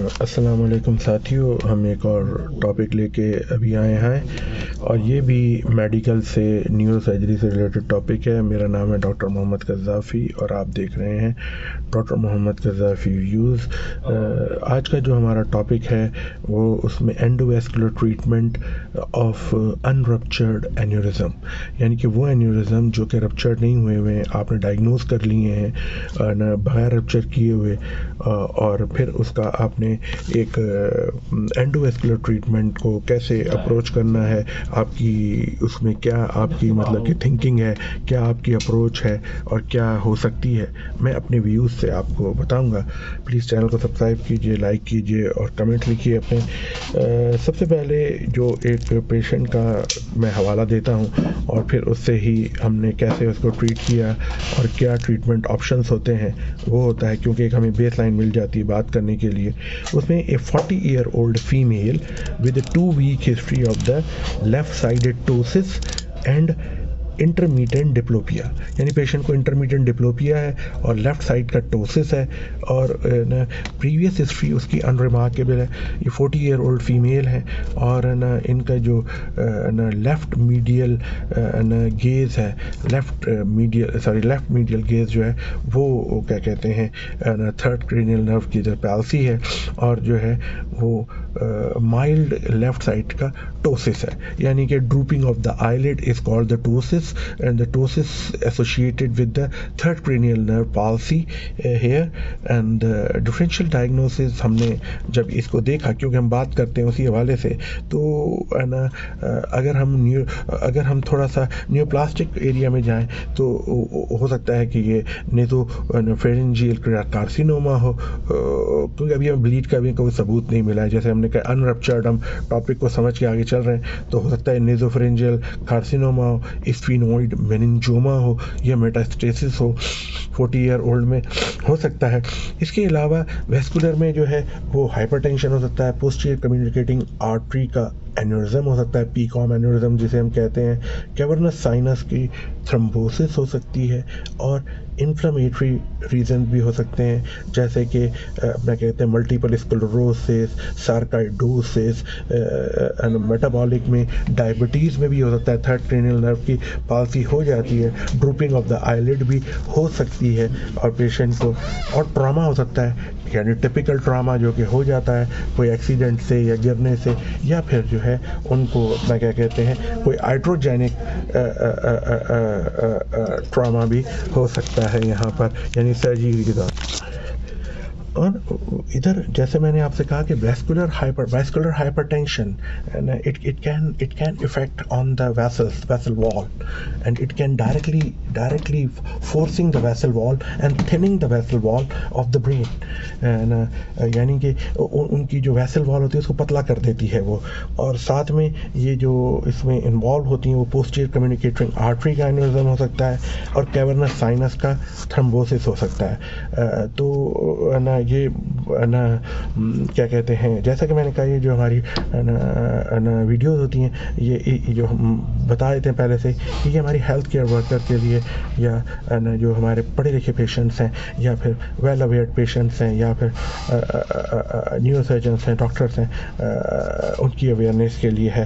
अस्सलाम वालेकुम साथियों, हम एक और टॉपिक लेके अभी आए हैं और ये भी मेडिकल से न्यूरो सर्जरी से रिलेटेड टॉपिक है। मेरा नाम है डॉक्टर मोहम्मद कज़्ज़ाफ़ी और आप देख रहे हैं डॉक्टर मोहम्मद कज़्ज़ाफ़ी व्यूज़। आज का जो हमारा टॉपिक है वो उसमें एंडोवैस्कुलर ट्रीटमेंट ऑफ अनरप्चर्ड एन्यूरिज्म, यानी कि वो एन्यूरिज्म जो कि रप्चर्ड नहीं हुए हुए हैं, आपने डायग्नोज कर लिए हैं बगैर रप्चर किए हुए, और फिर उसका आपने एक एंडोवैस्कुलर ट्रीटमेंट को कैसे अप्रोच करना है, आपकी उसमें क्या आपकी मतलब कि थिंकिंग है, क्या आपकी अप्रोच है और क्या हो सकती है, मैं अपने व्यूज़ से आपको बताऊंगा। प्लीज़ चैनल को सब्सक्राइब कीजिए, लाइक कीजिए और कमेंट लिखिए अपने। सबसे पहले जो एक पेशेंट का मैं हवाला देता हूं और फिर उससे ही हमने कैसे उसको ट्रीट किया और क्या ट्रीटमेंट ऑप्शंस होते हैं वो होता है, क्योंकि एक हमें बेसलाइन मिल जाती है बात करने के लिए। उसमें ए 40-year-old female with 2 week history of the left sided ptosis and intermediate diplopia, यानी पेशेंट को इंटरमीडिएट डिप्लोपिया है और लेफ्ट साइड का टोसिस है और प्रीवियस हिस्ट्री उसकी अनरिमार्केबल है। ये 40-year-old फीमेल है और इनका जो लेफ्ट मीडियल गेज है, लेफ्ट मीडियल गेज जो है वो क्या कहते हैं थर्ड क्रेनियल नर्व की जो पैल्सी है और जो है वो माइल्ड लेफ्ट साइड का टोसिस है, यानी कि drooping of the eyelid is called the ptosis and the ptosis associated with the third cranial nerve palsy here and differential diagnosis। हमने जब इसको देखा, क्योंकि हम बात करते हैं उसी हवाले से, तो अगर हम थोड़ा सा न्यूप्लास्टिक एरिया में जाएं तो हो सकता है कि ये नेज़ोफेरिंजियल कार्सिनोमा हो, क्योंकि अभी हमें ब्लीड का भी कोई सबूत नहीं मिला है। जैसे हमने कहा अनरप्चर्ड, हम टॉपिक को समझ के आगे चल रहे हैं, तो हो सकता है नेज़ोफेरिंजियल कार्सिनोमा हो, स्फीनोइड मेनिंजोमा हो या मेटास्टेसिस हो 40-year-old में हो सकता है। इसके अलावा वेस्कुलर में जो है वो हाइपरटेंशन हो सकता है, पोस्टीरियर कम्युनिकेटिंग आर्टरी का एन्यूरिज्म हो सकता है, पीकॉम एन्यूरिज्म जिसे हम कहते हैं, कैवर्नस साइनस की थ्रोम्बोसिस हो सकती है और इन्फ्लेमेटरी रीजन भी हो सकते हैं, जैसे कि अपना कहते हैं मल्टीपल स्क्लेरोसिस, सार्काइडोसिस, मेटाबॉलिक में डायबिटीज़ में भी हो सकता है, थर्ड क्रेनियल नर्व की पाल्सी हो जाती है, ड्रूपिंग ऑफ द आईलिड भी हो सकती है और पेशेंट को, और ट्रॉमा हो सकता है, यानी टिपिकल ट्रॉमा जो कि हो जाता है कोई एक्सीडेंट से या गिरने से, या फिर जो है उनको अपना क्या कहते हैं कोई आइट्रोजेनिक ट्रॉमा भी हो सकता है यहाँ पर, यानी सर्जरी के दौरान। और इधर जैसे मैंने आपसे कहा कि vascular hypertension it can affect on the vessel wall and it can directly forcing the vessel wall and thinning the vessel wall of the brain, यानी कि उनकी जो वेसल वॉल होती है उसको पतला कर देती है वो, और साथ में ये जो इसमें इन्वॉल्व होती हैं वो पोस्टीरियर कम्युनिकेटिंग आर्टरी का एन्यूरिज्म हो सकता है और कैवर्नस साइनस का थ्रोम्बोसिस हो सकता है। तो ये क्या कहते हैं, जैसा कि मैंने कहा, ये जो हमारी वीडियोस होती हैं, ये जो हम बता देते हैं पहले से कि ये हमारी हेल्थ केयर वर्कर के लिए, या जो हमारे पढ़े लिखे पेशेंट्स हैं, या फिर वेल अवेयर्ड पेशेंट्स हैं, या फिर न्यूरो सर्जन्स हैं, डॉक्टर्स हैं, उनकी अवेयरनेस के लिए है,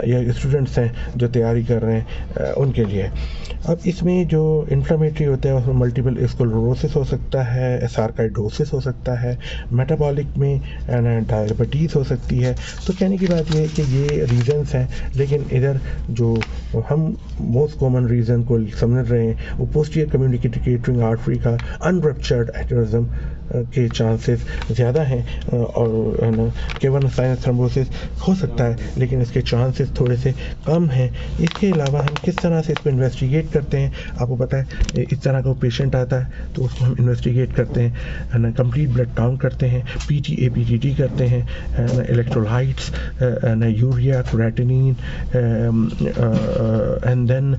या स्टूडेंट्स हैं जो तैयारी कर रहे हैं उनके लिए। अब इसमें जो इन्फ्लेमेटरी होता है उसमें मल्टीपल स्क्लेरोसिस हो सकता है, सार्काइडोसिस हो सकता है, मेटाबॉलिक में डायबिटीज़ हो सकती है। तो कहने की बात ये है कि ये रीजंस हैं, लेकिन इधर जो हम मोस्ट कॉमन रीज़न को समझ रहे हैं वो पोस्टीरियर कम्युनिकेटिंग आर्टरी का अनरप्चर्ड एन्यूरिज्म के चांसेस ज़्यादा हैं, और कैवर्नस साइनस थ्रोम्बोसिस हो सकता है लेकिन इसके चांसेस थोड़े से कम हैं। इसके अलावा हम किस तरह से इसको इन्वेस्टिगेट करते हैं, आपको पता है इस तरह का पेशेंट आता है तो उसको हम इन्वेस्टिगेट करते हैं, कंप्लीट ब्लड काउंट करते हैं, पीटी करते हैं, electrolytes, urea, creatinine, and then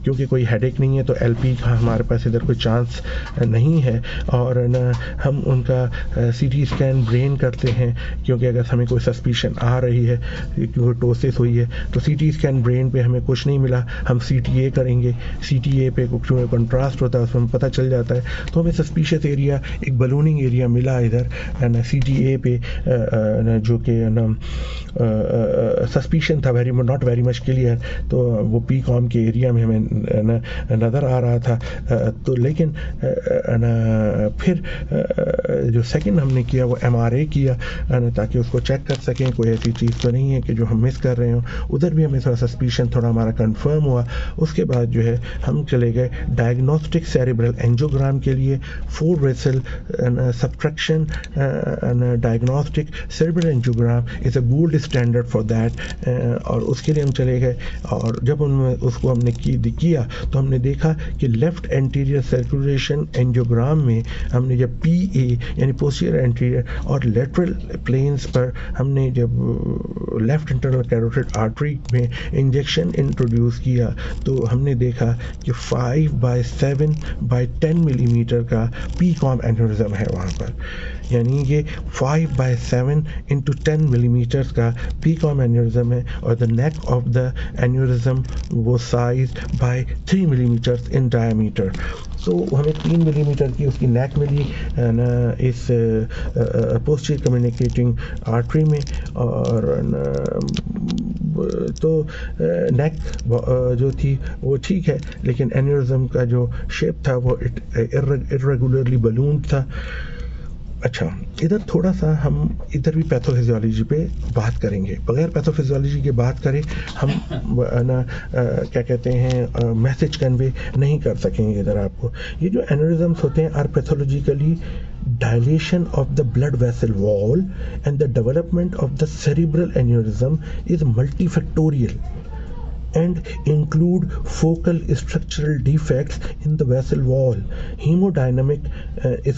क्योंकि कोई हेडेक नहीं है तो एलपी का हमारे पास इधर कोई चांस नहीं है, और न हम उनका सीटी स्कैन ब्रेन करते हैं, क्योंकि अगर हमें कोई सस्पिशन आ रही है क्योंकि टोसिस हुई है तो सीटी स्कैन ब्रेन पे हमें कुछ नहीं मिला, हम सीटीए करेंगे, सीटीए पे क्योंकि कंट्रास्ट होता है उसमें पता चल जाता है, तो हमें सस्पिशियस सर्फेस एरिया, एक बलूनिंग एरिया मिला इधर ना CTA पे, जो कि ना सस्पिशन था, very not very much clear, तो वो PCOM के एरिया में हमें नज़र आ रहा था। तो लेकिन ना फिर जो सेकंड हमने किया वो MRA किया ताकि उसको चेक कर सकें कोई ऐसी चीज़ तो नहीं है कि जो हम मिस कर रहे हो। उधर भी हमें थोड़ा सस्पिशन थोड़ा हमारा कंफर्म हुआ। उसके बाद जो है हम चले गए डायग्नोस्टिक सेरेब्रल एंजियोग्राम के लिए, 4 vessel subtraction diagnostic cerebral angiogram is a gold standard for that. और उसके लिए हम चले गए और जब उनमें उसको हमने किया तो हमने देखा कि लेफ्ट एंटीरियर सर्कुलेशन एंजियोग्राम में हमने जब PA यानी पोस्टीरियर एंटीरियर और लेटरल प्लेन्स पर हमने जब लेफ्ट इंटरनल कैरोटिड आर्टरी में इंजेक्शन इंट्रोड्यूस किया तो हमने देखा कि 5/7/10 मिलीमीटर का PCOM एन्यूरिज्म है वहाँ पर। यानी कि 5/7 into 10 मिलीमीटर का PCOM एन्यूरिज्म है और the neck of the aneurysm वो size by 3 millimetre in diameter. तो हमें 3 मिलीमीटर की उसकी नेक मिली ना इस पोस्टीरियर कम्युनिकेटिंग आर्टरी में। और तो नेक जो थी वो ठीक है, लेकिन एन्यूरिज्म का जो शेप था वो इर्रेगुलरली बलून्ड था। अच्छा, इधर थोड़ा सा हम इधर भी पैथोफिजियोलॉजी पे बात करेंगे। बगैर पैथोफिजियोलॉजी की बात करें हम ना क्या कहते हैं मैसेज कन्वे नहीं कर सकेंगे इधर आपको। ये जो एन्यूरिज्म्स होते हैं are pathologically dilation of the blood vessel wall and the development of the cerebral aneurysm is multifactorial and include focal structural defects in the vessel wall, hemodynamic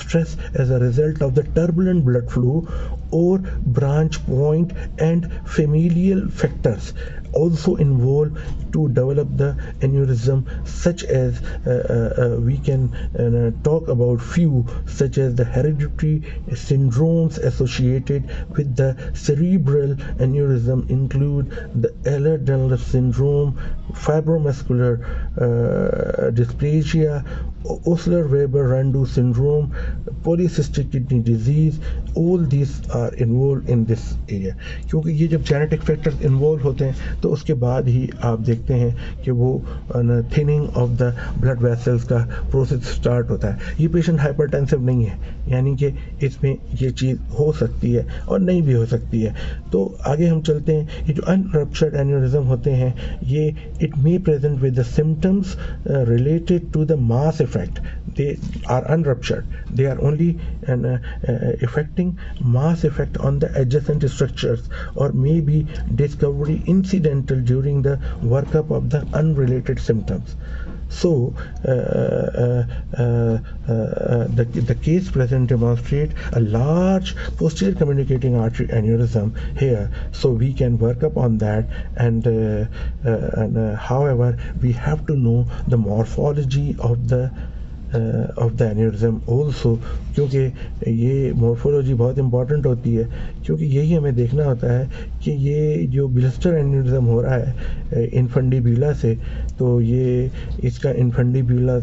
stress as a result of the turbulent blood flow, or branch point and familial factors also involved to develop the aneurysm, such as we can talk about few such as the hereditary syndromes associated with the cerebral aneurysm include the Ehlers-Danlos syndrome, fibromuscular dysplasia, Osler-Weber-Rendu syndrome, polycystic kidney disease. All these are involved in this area। क्योंकि ये जब genetic factors involve होते हैं तो उसके बाद ही आप देखते हैं कि वो thinning of the blood vessels का प्रोसेस स्टार्ट होता है। ये पेशेंट हाइपरटेंसिव नहीं है, यानी कि इसमें ये चीज़ हो सकती है और नहीं भी हो सकती है। तो आगे हम चलते हैं। ये जो अनरप्चर्ड एन्यूरिज्म होते हैं ये it may present with the symptoms related to the mass effect. They are unruptured. They are only affecting mass effect on the adjacent structures or may be discovery incidental during the workup of the unrelated symptoms. So the case present demonstrate a large posterior communicating artery aneurysm here, so we can work up on that and however we have to know the morphology of the aneurysm also, क्योंकि ये morphology बहुत important होती है, क्योंकि यही हमें देखना होता है कि ये जो ब्लिस्टर एन्यूरिज्म हो रहा है इनफंडिब्यूला से, तो ये इसका इनफंडिब्यूला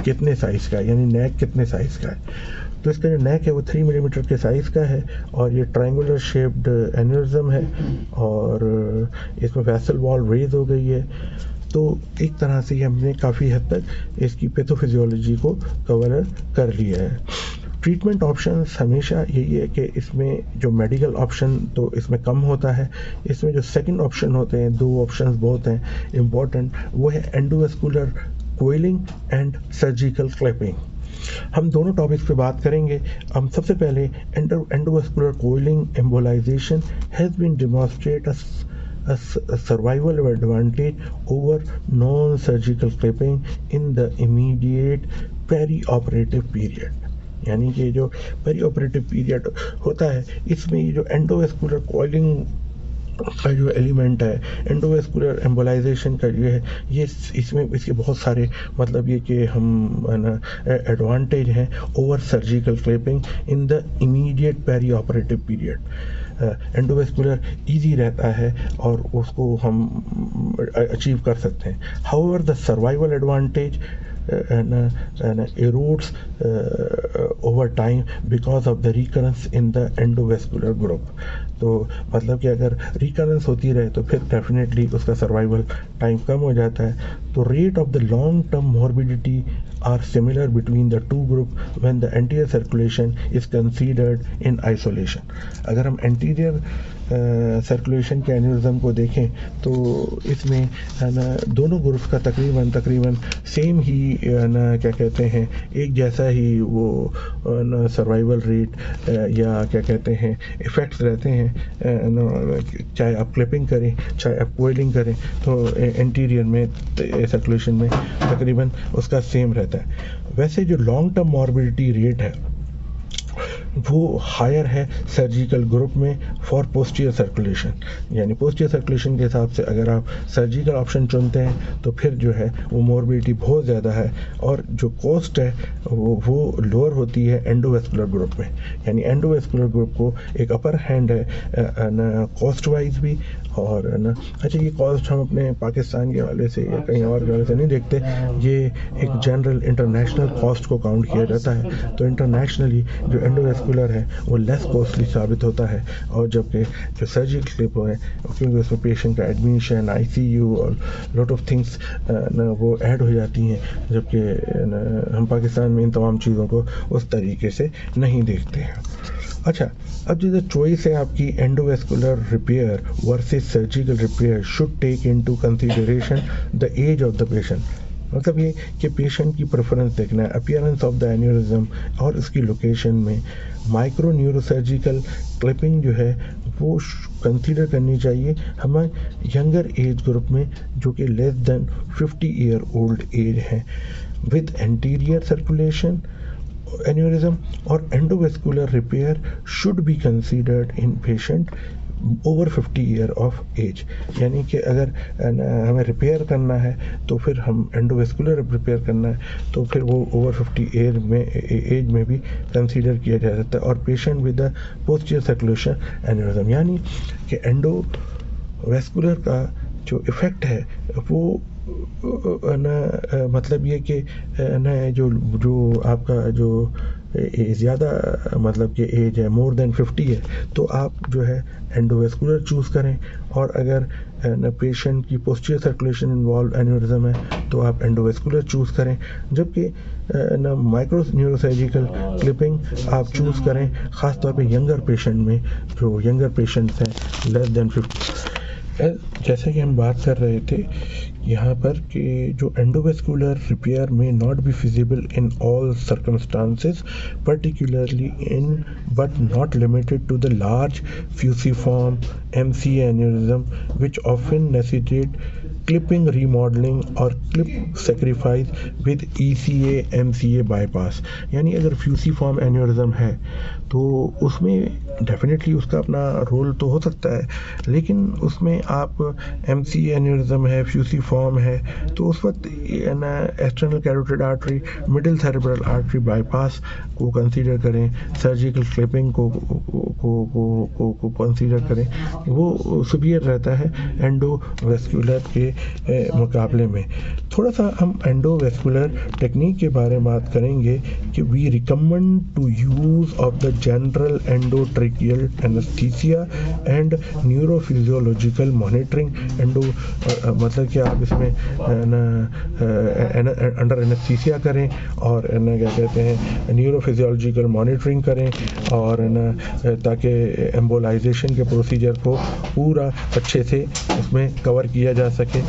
कितने साइज़ का है, यानी नेक कितने साइज़ का है। तो इसका जो नेक है वो 3 मिलीमीटर के साइज़ का है और ये ट्रायंगुलर शेप्ड एन्यूरिज्म है और इसमें वेसल वॉल रेज हो गई है। तो एक तरह से हमने काफ़ी हद तक इसकी पैथोफिजियोलॉजी को कवर कर लिया है। ट्रीटमेंट ऑप्शंस हमेशा यही है कि इसमें जो मेडिकल ऑप्शन तो इसमें कम होता है, इसमें जो सेकंड ऑप्शन होते हैं, 2 ऑप्शंस बहुत हैं इम्पॉर्टेंट, वो है endovascular coiling and surgical clipping. हम दोनों टॉपिक्स पे बात करेंगे। हम सबसे पहले endovascular coiling embolization has been demonstrate a survival advantage over non-surgical clipping in the immediate perioperative period। यानी कि जो पेरीऑपरेटिव पीरियड होता है इसमें ये जो एंडोवास्कुलर कॉइलिंग का जो एलिमेंट है, एंडोवास्कुलर एम्बोलाइजेशन का जो है, ये इसमें इसके बहुत सारे मतलब ये कि हम एडवांटेज हैं over surgical clipping in the immediate पेरीऑपरेटिव period. Endovascular easy रहता है और उसको हम अचीव कर सकते हैं। However the survival advantage erodes over time because of the recurrence in the endovascular group. तो मतलब कि अगर रिकरेंस होती रहे तो फिर डेफिनेटली उसका सर्वाइवल टाइम कम हो जाता है. तो rate of the long term morbidity are similar between the two group when the anterior circulation is considered in isolation. अगर हम एंटीरियर सर्कुलेशन के एन्यूरिज्म को देखें तो इसमें है ना दोनों ग्रुप्स का तकरीबन सेम ही ना क्या कहते हैं एक जैसा ही वो ना सर्वाइवल रेट या क्या कहते हैं इफ़ेक्ट्स रहते हैं. चाहे आप क्लिपिंग करें चाहे आप कोयलिंग करें तो एंटीरियर में सर्कुलेशन में तकरीबन उसका सेम रहता है. वैसे जो लॉन्ग टर्म मॉर्बिडिटी रेट है वो हायर है सर्जिकल ग्रुप में फॉर पोस्टीरियर सर्कुलेशन. यानी पोस्टीरियर सर्कुलेशन के हिसाब से अगर आप सर्जिकल ऑप्शन चुनते हैं तो फिर जो है वो मॉर्बिडिटी बहुत ज़्यादा है और जो कॉस्ट है वो लोअर होती है एंडोवेस्कुलर ग्रुप में. यानी एंडोवेस्कुलर ग्रुप को एक अपर हैंड है ना कॉस्ट वाइज भी और ना. अच्छा ये कॉस्ट हम अपने पाकिस्तान के हवाले से या कहीं और के हवाले से नहीं देखते, ये एक जनरल इंटरनेशनल कॉस्ट को काउंट किया जाता है. तो इंटरनेशनली जो एंडोवेस्कुलर है वो लेस कॉस्टली साबित होता है और जबकि जो सर्जिकल क्लिप है क्योंकि उसमें पेशेंट का एडमिशन ICU और लॉट ऑफ थिंग्स ना वो ऐड हो जाती हैं, जबकि हम पाकिस्तान में इन तमाम चीज़ों को उस तरीके से नहीं देखते हैं. अच्छा अब जो चॉइस है आपकी endovascular repair versus surgical repair should take into consideration the age of the patient. मतलब ये कि पेशेंट की प्रेफरेंस देखना है, अपीयरेंस ऑफ द एन्यूरिज्म और उसकी लोकेशन में माइक्रो न्यूरोसर्जिकल क्लिपिंग जो है वो कंसीडर करनी चाहिए हमें यंगर एज ग्रुप में जो कि less than 50 year old age है with anterior circulation aneurysm or endovascular repair should be considered in patient over 50 year of age. यानी कि अगर हमें रिपेयर करना है तो फिर हम एंडोवेस्कुलर रिपेयर करना है तो फिर वो ओवर 50 एज में भी कंसीडर किया जा सकता है. और patient with the posterior circulation aneurysm यानी कि एंडोवेस्कुलर का जो इफ़ेक्ट है वो मतलब ये कि ना जो आपका जो ज़्यादा मतलब कि एज है मोर देन 50 है तो आप जो है एंडोवेस्कुलर चूज़ करें. और अगर न पेशेंट की पोस्टीरियर सर्कुलेशन इन्वॉल्व एन्यूरिज्म है तो आप एंडोवेस्कुलर चूज़ करें. जबकि न माइक्रो न्यूरोसर्जिकल क्लिपिंग आप चूज़ करें ख़ास तौर पे यंगर पेशेंट में जो यंगर पेशेंट्स हैं लेस देन 50. जैसे कि हम बात कर रहे थे यहाँ पर कि जो endovascular repair may not be feasible in all circumstances particularly in but not limited to the large fusiform MCA aneurysm which often necessitate clipping remodelling or clip sacrifice with ECA MCA bypass. यानी अगर फ्यूसिफॉर्म aneurysm है तो उसमें definitely उसका अपना role तो हो सकता है, लेकिन उसमें आप MCA एन्यूरिज्म है फ्यूसिफॉर्म है तो उस वक्त ना external carotid artery middle cerebral artery bypass को कंसीडर करें, सर्जिकल क्लिपिंग को कंसीडर करें. वो सुपीरियर रहता है एंडोवेस्कुलर के मुकाबले में. थोड़ा सा हम एंडोवेस्कुलर टेक्निक के बारे में बात करेंगे कि we recommend to use of the general endotracheal anaesthesia and neurophysiological monitoring. मतलब कि आप इसमें अंडर एनेस्थीसिया करें और ना क्या कहते हैं न्यूरोफिजियोलॉजिकल मॉनिटरिंग करें और ना ताकि एम्बोलाइजेशन के प्रोसीजर को पूरा अच्छे से उसमें कवर किया जा सके.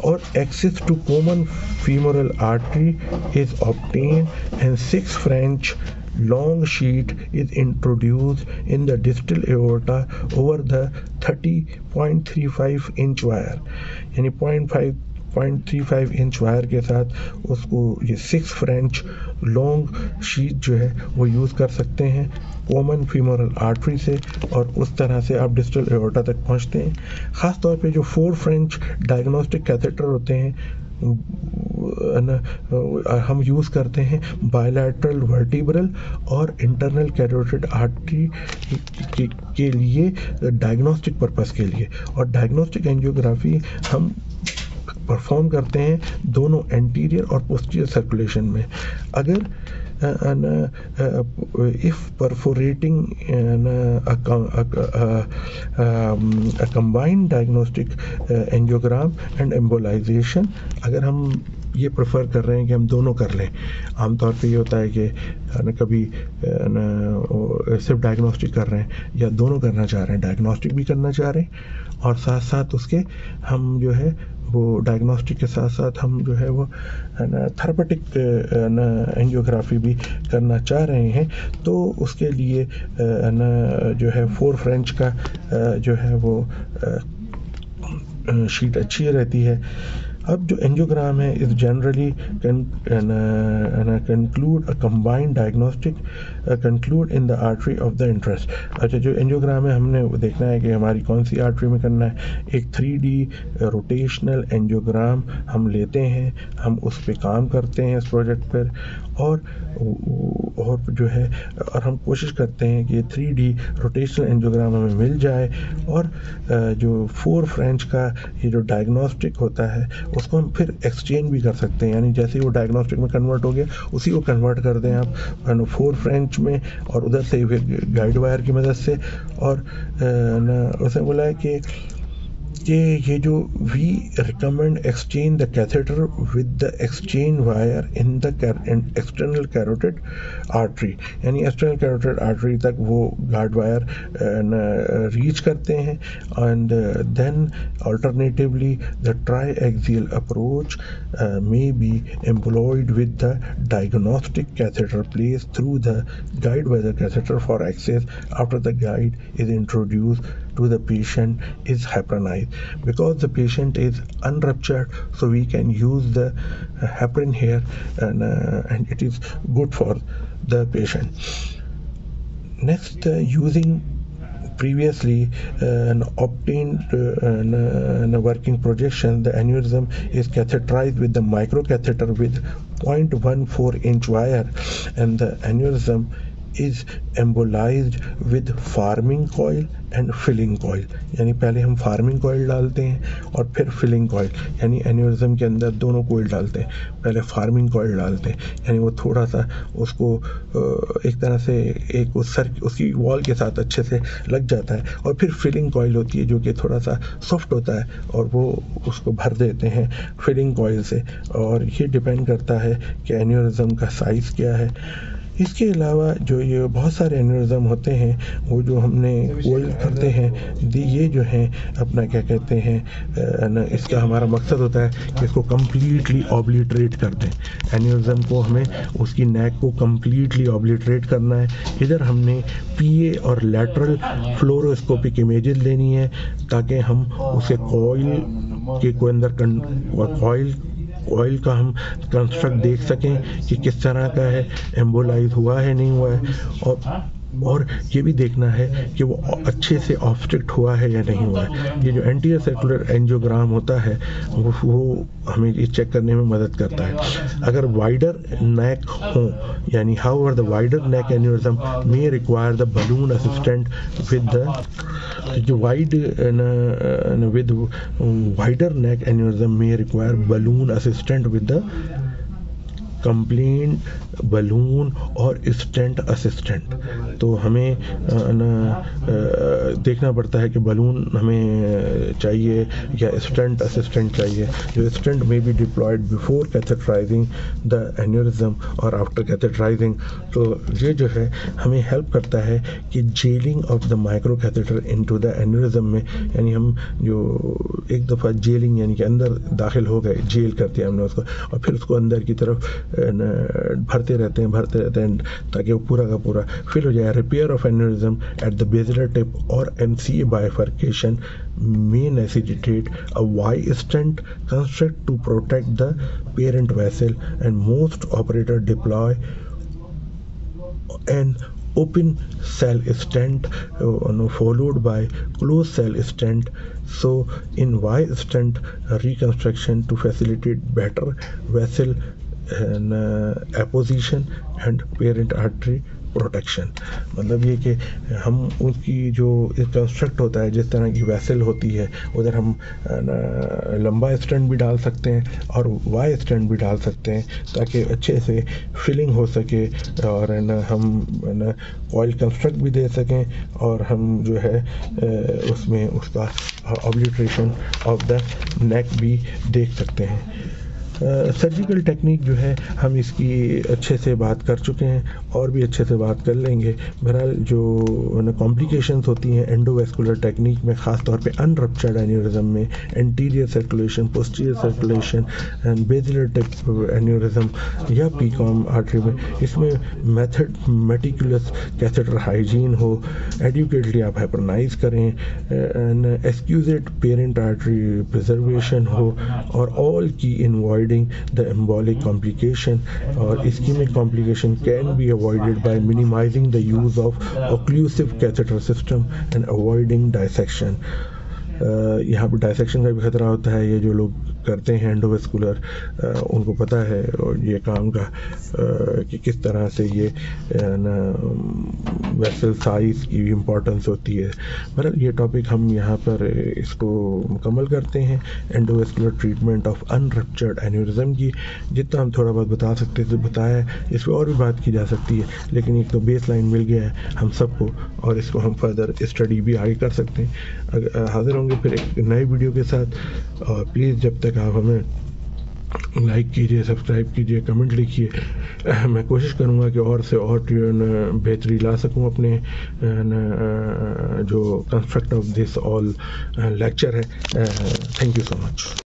और access to common femoral artery is obtained and 6 French long sheet is introduced in the distal aorta over the 30.35 inch wire. यानी 0.35 इंच वायर के साथ उसको ये 6 फ्रेंच लॉन्ग शीट जो है वो यूज़ कर सकते हैं कॉमन फीमोरल आर्टरी से और उस तरह से आप डिस्टल एओर्टा तक पहुंचते हैं. ख़ास तौर पे जो 4 फ्रेंच डायग्नोस्टिक कैथेटर होते हैं हम यूज़ करते हैं बायलैटरल वर्टिब्रल और इंटरनल कैरोटिड आर्टरी के लिए डायग्नोस्टिक पर्पस के लिए. और डायग्नोस्टिक एंजियोग्राफी हम परफॉर्म करते हैं दोनों एंटीरियर और पोस्टीरियर सर्कुलेशन में। अगर if perforating a combined diagnostic angiogram and embolization, अगर हम ये प्रेफर कर रहे हैं कि हम दोनों कर लें, आमतौर पे ये होता है कि कभी सिर्फ डायग्नोस्टिक कर रहे हैं या दोनों करना चाह रहे हैं, डायग्नोस्टिक भी करना चाह रहे हैं और साथ साथ उसके हम जो है वो डायग्नोस्टिक के साथ साथ हम जो है वो थेरेपेटिक एंजियोग्राफी भी करना चाह रहे हैं, तो उसके लिए जो है 4 फ्रेंच का जो है वो शीट अच्छी रहती है। अब जो एंजियोग्राम है इस generally conclude a combined diagnostic conclude in the artery of the interest. अच्छा, जो एंजियोग्राम है हमने देखना है कि हमारी कौन सी आर्टरी में करना है। एक 3D रोटेशनल एंजियोग्राम हम लेते हैं, हम उस पर काम करते हैं इस प्रोजेक्ट पर और जो है और हम कोशिश करते हैं कि 3D रोटेशनल एंजियोग्राम हमें मिल जाए और जो 4 फ्रेंच का ये जो डायग्नोस्टिक होता है उसको हम फिर एक्सचेंज भी कर सकते हैं, यानी जैसे ही वो डायग्नोस्टिक में कन्वर्ट हो गया उसी को कन्वर्ट कर दें आप 4 फ्रेंच में और उधर से फिर गाइड वायर की मदद से। और उसने बोला है कि ये जो we recommend exchange the catheter with the exchange wire in the external carotid artery, यानी एक्सटर्नल कैरोटिड आर्टरी तक वो गाइड वायर रीच करते हैं। And then alternatively the triaxial approach may be employed with the diagnostic catheter placed through the guide wire catheter for access after the guide is introduced to the patient is heparinized. Because the patient is unruptured, so we can use the heparin here and it is good for the patient. Next, using previously obtained working projection, the aneurysm is catheterized with the microcatheter with 0.14 inch wire and the aneurysm is embolized with farming coil and filling coil, यानी पहले हम farming coil डालते हैं और फिर filling coil, यानी aneurysm के अंदर दोनों कॉइल डालते हैं। पहले फार्मिंग कॉइल डालते हैं यानी वो थोड़ा सा उसको एक तरह से एक उसकी वॉल के साथ अच्छे से लग जाता है और फिर फिलिंग कॉइल होती है जो कि थोड़ा सा सॉफ्ट होता है और वो उसको भर देते हैं फिलिंग कॉइल से। और ये डिपेंड करता है कि एन्यूरिज्म का साइज़ क्या है। इसके अलावा जो ये बहुत सारे एन्यूरिज्म होते हैं वो जो हमने कोयल करते हैं, ये जो हैं अपना क्या कहते हैं इसका हमारा मकसद होता है कि इसको कम्प्लीटली ऑब्लिटरेट कर दें। एन्यूरिज्म को हमें उसकी नेक को कम्प्लीटली ऑब्लिटरेट करना है। इधर हमने पीए और लैटरल फ्लोरोस्कोपिक इमेजेस लेनी है ताकि हम उसे कॉइल के को अंदर ऑयल का हम कंस्ट्रक्ट देख सकें कि किस तरह का है, एम्बोलाइज हुआ है नहीं हुआ है, और ये भी देखना है कि वो अच्छे से ऑब्स्ट्रक्ट हुआ है या नहीं हुआ है। ये जो एंटीरियर सर्कुलर एंजियोग्राम होता है वो हमें ये चेक करने में मदद करता है। अगर वाइडर नेक हो, यानी however the wider neck aneurysm may require the balloon assistant with the जो with wider neck aneurysm may require balloon assistant with the complaint balloon और स्टेंट असिस्टेंट। तो हमें देखना पड़ता है कि बलून हमें चाहिए या स्टेंट असिस्टेंट चाहिए। जो stent may be deployed before catheterizing the aneurysm or after catheterizing. तो ये जो है हमें हेल्प करता है कि jailing of the micro catheter into the aneurysm में, यानी हम जो एक दफ़ा जेलिंग यानी कि अंदर दाखिल हो गए, जेल कर दिया हमने उसको और फिर उसको अंदर की तरफ भरते रहते हैं ताकि वो पूरा का पूरा फिल हो जाए। Repair of aneurysm at the basilar tip और MCA bifurcation may necessitate a Y stent construct to protect the parent vessel, and most operators deploy an open cell stent followed by closed cell stent. So in Y stent reconstruction to facilitate better vessel and apposition and parent artery protection. मतलब ये कि हम उसकी जो construct होता है, जिस तरह की वैसल होती है, उधर हम लंबा स्टैंड भी डाल सकते हैं और वाई स्टैंड भी डाल सकते हैं, ताकि अच्छे से फिलिंग हो सके और हम ऑयल कंस्ट्रक्ट भी दे सकें, और हम जो है उसमें उसका ऑब्लिट्रेशन ऑफ द नेक भी देख सकते हैं। सर्जिकल टेक्निक जो है हम इसकी अच्छे से बात कर चुके हैं और भी अच्छे से बात कर लेंगे। बहरहाल जो कॉम्प्लिकेशंस होती हैं एंडोवेस्कुलर टेक्निक में, ख़ास तौर पे अनरप्चर्ड एन्यूरिज्म में, anterior circulation, posterior circulation and basilar tip aneurysm या पीकॉम आर्टरी में, इसमें मेथड मेटिकुलस कैथेटर हाइजीन हो, एडुकेटली आप हाइपरनाइज करें, एक्सक्यूजेड पेरेंट आर्टरी प्रिजर्वेशन हो, और ऑल की इन the embolic complication or ischemic complication can be avoided by minimizing the use of occlusive catheter system and avoiding dissection. यहाँ पर डायसेक्शन का भी खतरा होता है। ये जो लोग करते हैं एंडोवेस्कुलर, उनको पता है और ये काम का कि किस तरह से ये वेसल साइज की इम्पोर्टेंस होती है। मतलब ये टॉपिक हम यहाँ पर इसको मुकम्मल करते हैं, एंडोवेस्कुलर ट्रीटमेंट ऑफ अनरप्चर्ड एन्यूरिज्म की। जितना हम थोड़ा बहुत बता सकते थे बताया है, इस पर और भी बात की जा सकती है, लेकिन एक तो बेस लाइन मिल गया है हम सबको, और इसको हम फर्दर स्टडी भी आगे कर सकते हैं। हाजिर होंगे फिर एक नए वीडियो के साथ, और प्लीज़ जब तक आप हमें लाइक कीजिए, सब्सक्राइब कीजिए, कमेंट लिखिए। मैं कोशिश करूँगा कि और से और बेहतरी ला सकूँ अपने जो construct of this all lecture है। Thank you so much.